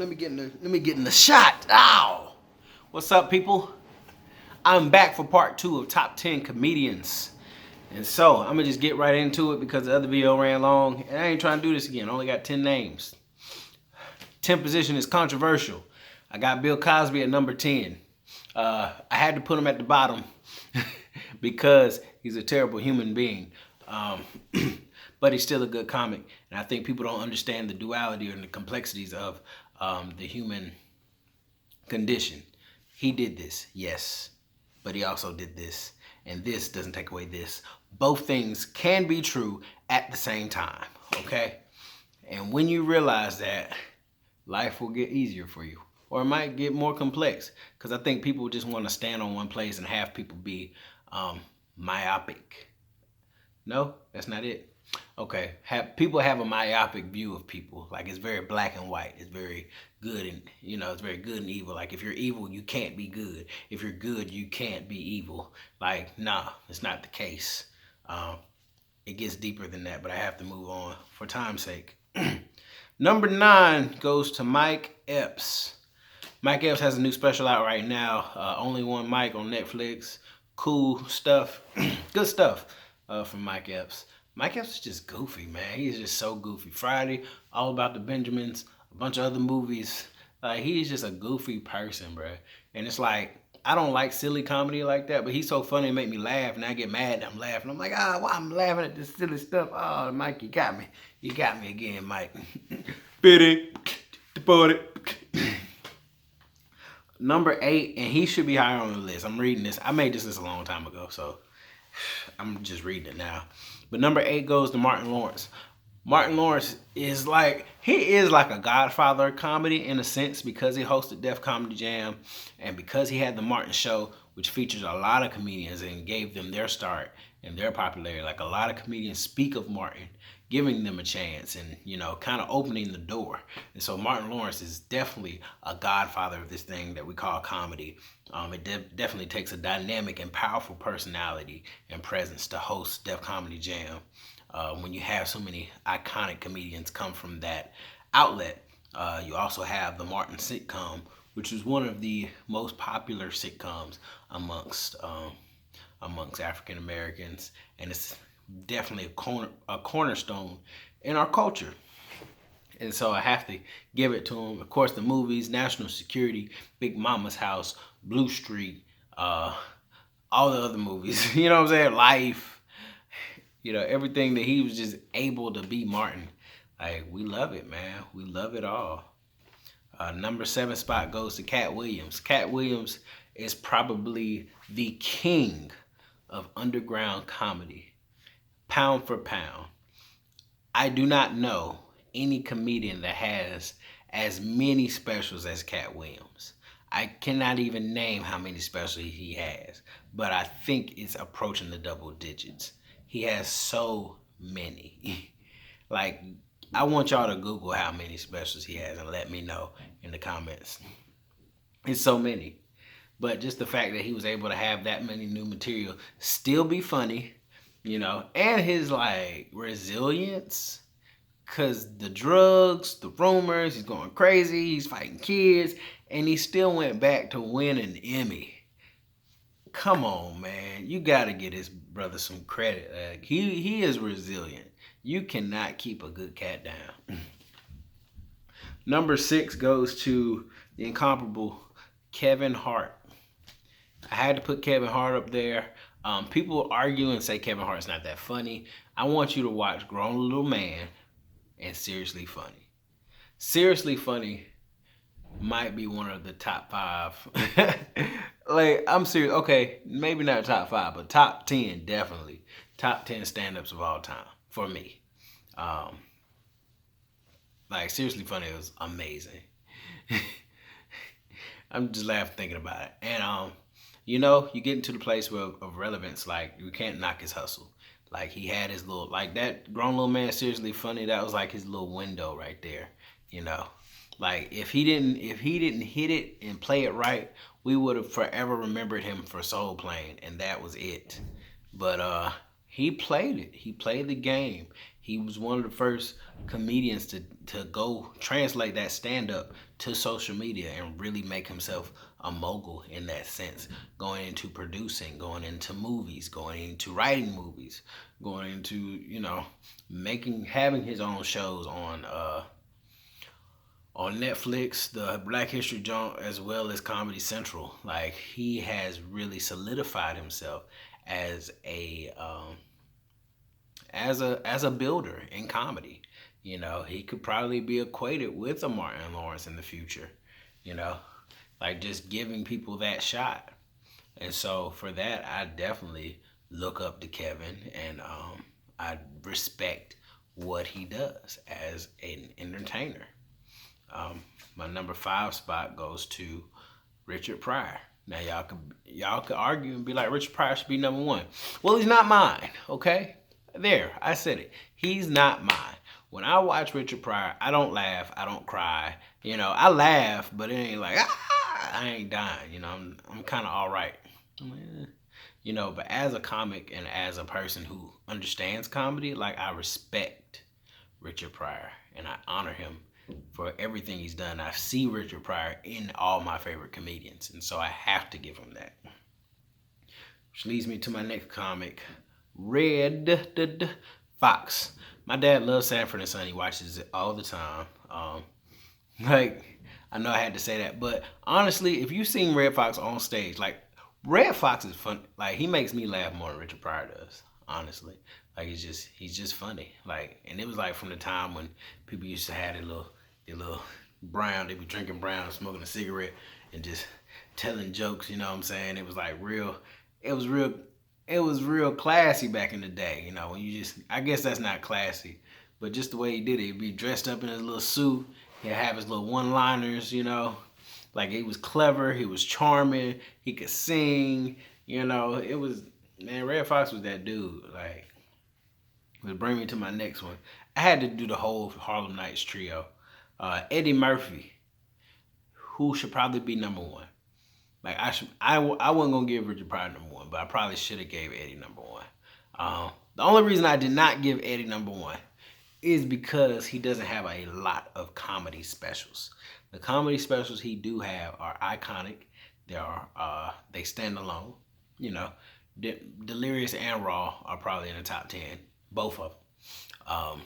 Let me get in the shot. Ow! What's up, people? I'm back for part 2 of Top 10 Comedians. And so, I'm gonna just get right into it because the other video ran long. And I ain't trying to do this again. I only got 10 names. 10th position is controversial. I got Bill Cosby at number 10. I had to put him at the bottom because he's a terrible human being. But he's still a good comic. And I think people don't understand the duality and the complexities of the human condition. He did this, yes, but he also did this. And this doesn't take away this. Both things can be true at the same time, okay? And when you realize that, life will get easier for you. Or it might get more complex. Because I think people just want to stand on one place and have people be myopic. No, that's not it. Okay, people have a myopic view of people. Like, it's very black and white. It's very good and, it's very good and evil. Like, if you're evil, you can't be good. If you're good, you can't be evil. Like, nah, it's not the case. It gets deeper than that, but I have to move on for time's sake. Number 9 goes to Mike Epps. Mike Epps has a new special out right now. Only One Mike on Netflix. Cool stuff. Good stuff from Mike Epps. Mike Epps is just goofy, man. He's just so goofy. Friday, All About the Benjamins, a bunch of other movies. He's just a goofy person, bro. And it's like, I don't like silly comedy like that, but he's so funny and make me laugh, and I get mad and I'm laughing. I'm like, why I'm laughing at this silly stuff? Oh, Mike, you got me. You got me again, Mike. Pity, deported. Number 8, and he should be higher on the list. I'm reading this. I made this list a long time ago, so I'm just reading it now. But number 8 goes to Martin Lawrence. Martin Lawrence is like a godfather of comedy in a sense because he hosted Def Comedy Jam and because he had the Martin Show, which features a lot of comedians and gave them their start and their popularity. Like, a lot of comedians speak of Martin, giving them a chance and, kind of opening the door. And so Martin Lawrence is definitely a godfather of this thing that we call comedy. It definitely takes a dynamic and powerful personality and presence to host Def Comedy Jam. When you have so many iconic comedians come from that outlet, you also have the Martin sitcom, which is one of the most popular sitcoms amongst African Americans, and it's definitely a cornerstone in our culture. And so I have to give it to him. Of course, the movies, National Security, Big Mama's House, Blue Street, all the other movies, you know what I'm saying? Life, everything that he was just able to be Martin. Like, we love it, man. We love it all. Number 7 spot goes to Cat Williams. Cat Williams is probably the king of underground comedy, pound for pound. I do not know any comedian that has as many specials as Cat Williams. I cannot even name how many specials he has, but I think it's approaching the double digits. He has so many. Like, I want y'all to Google how many specials he has and let me know in the comments. It's so many. But just the fact that he was able to have that many new material, still be funny, and his, resilience. Because the drugs, the rumors, he's going crazy, he's fighting kids, and he still went back to win an Emmy. Come on, man. You got to get his brother some credit. Like, he is resilient. You cannot keep a good cat down. Number 6 goes to the incomparable Kevin Hart. I had to put Kevin Hart up there. People argue and say Kevin Hart's not that funny. I want you to watch Grown Little Man and Seriously Funny. Seriously Funny might be one of the top 5. Like, I'm serious. Okay, maybe not top 5, but top 10 definitely. Top 10 stand-ups of all time for me. Seriously Funny was amazing. I'm just laughing thinking about it. And you get into the place of relevance. Like, you can't knock his hustle. Like, he had his little, that Grown Little Man Seriously Funny, that was like his little window right there, Like, if he didn't hit it and play it right, we would have forever remembered him for Soul Plane, and that was it. But he played it. He played the game, He was one of the first comedians to go translate that stand up to social media and really make himself a mogul in that sense, going into producing, going into movies, going into writing movies, going into, having his own shows on Netflix, the Black History Joint, as well as Comedy Central. Like, he has really solidified himself as a builder in comedy. He could probably be equated with a Martin Lawrence in the future. You know, like, just giving people that shot. And so for that, I definitely look up to Kevin, and I respect what he does as an entertainer. My number 5 spot goes to Richard Pryor. Now y'all could argue and be like, Richard Pryor should be number 1. Well, he's not mine. Okay, there, I said it. He's not mine. When I watch Richard Pryor, I don't laugh, I don't cry. I laugh, but it ain't like I ain't dying. I'm kind of all right. But as a comic and as a person who understands comedy, like, I respect Richard Pryor and I honor him for everything he's done. I see Richard Pryor in all my favorite comedians, and so I have to give him that. Which leads me to my next comic, Red Fox. My dad loves Sanford and Son. He watches it all the time. I know I had to say that, but honestly, if you've seen Red Fox on stage, like, Red Fox is fun. Like, he makes me laugh more than Richard Pryor does, honestly. Like, he's just funny. Like, and it was like from the time when people used to have their little brown, they be drinking brown, smoking a cigarette, and just telling jokes, you know what I'm saying? It was like it was real classy back in the day, when I guess that's not classy, but just the way he did it. He'd be dressed up in his little suit, he'd have his little one-liners, like, he was clever, he was charming, he could sing, it was, man, Red Fox was that dude. Like, which bring me to my next one. I had to do the whole Harlem Nights trio. Eddie Murphy, who should probably be number 1. Like, I wasn't gonna give Richard Pryor number 1, but I probably should have gave Eddie number 1. The only reason I did not give Eddie number 1 is because he doesn't have a lot of comedy specials. The comedy specials he do have are iconic. They stand alone. Delirious and Raw are probably in the top 10, both of them.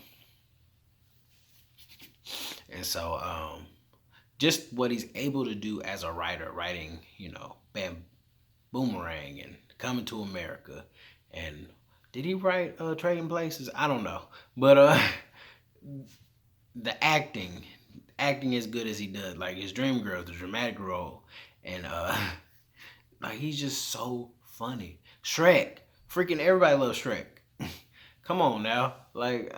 And so just what he's able to do as a writer, writing, Boomerang and Coming to America, and did he write Trading Places? I don't know, but the acting as good as he does, like his Dreamgirls, the dramatic role, and like, he's just so funny. Shrek, freaking everybody loves Shrek. Come on now, like,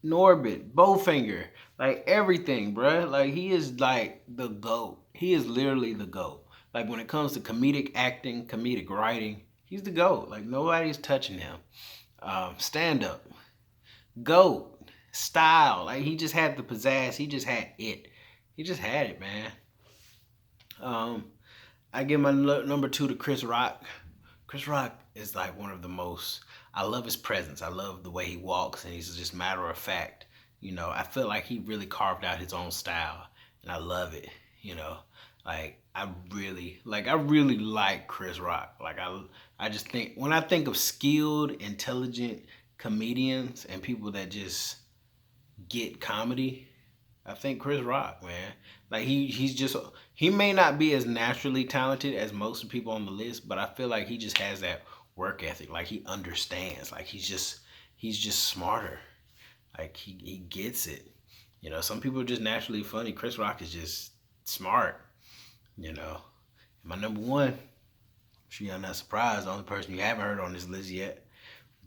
Norbit, Bowfinger, like, everything, bruh. Like, he is like the GOAT. He is literally the GOAT. Like, when it comes to comedic acting, comedic writing, he's the GOAT. Like, nobody's touching him. Stand up, GOAT. Style, like, he just had the pizzazz. He just had it. He just had it, man. I give my number 2 to Chris Rock. Chris Rock is like one of the most. I love his presence. I love the way he walks, and he's just matter of fact. I feel like he really carved out his own style, and I love it. Like, I really like Chris Rock. Like, I just think, when I think of skilled, intelligent comedians and people that just get comedy, I think Chris Rock, man. Like, he may not be as naturally talented as most people on the list, but I feel like he just has that work ethic. Like, he understands. Like, he's just smarter. Like, he gets it. Some people are just naturally funny. Chris Rock is just smart. My number 1, I'm sure y'all not surprised, the only person you haven't heard on this list yet,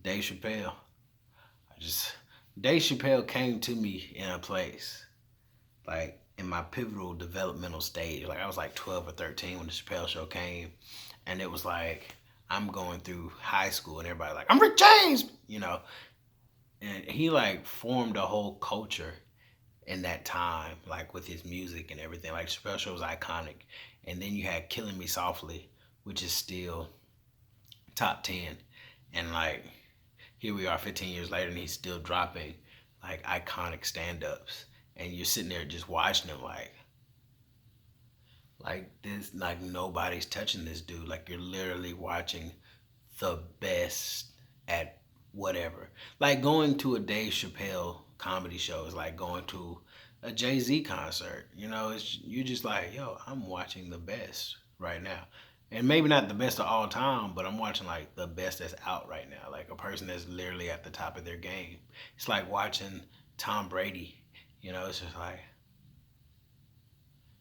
Dave Chappelle. Dave Chappelle came to me in a place, like, in my pivotal developmental stage. Like, I was like 12 or 13 when the Chappelle Show came, and it was like, I'm going through high school, and everybody like, I'm Rick James, and he, like, formed a whole culture in that time, like, with his music and everything. Like, Chappelle Show was iconic. And then you had Killing Me Softly, which is still top 10, and, like, here we are 15 years later and he's still dropping like iconic stand-ups, and you're sitting there just watching him like this, like nobody's touching this dude. Like you're literally watching the best at whatever. Like going to a Dave Chappelle comedy show is like going to a Jay-Z concert. You know, it's you just like, yo, I'm watching the best right now. And maybe not the best of all time, but I'm watching like the best that's out right now. Like a person that's literally at the top of their game. It's like watching Tom Brady. You know, it's just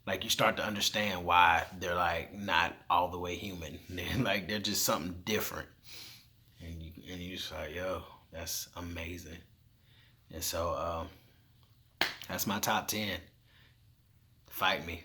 like you start to understand why they're like not all the way human. They're like they're just something different. And you just like, yo, that's amazing. And so that's my top 10. Fight me.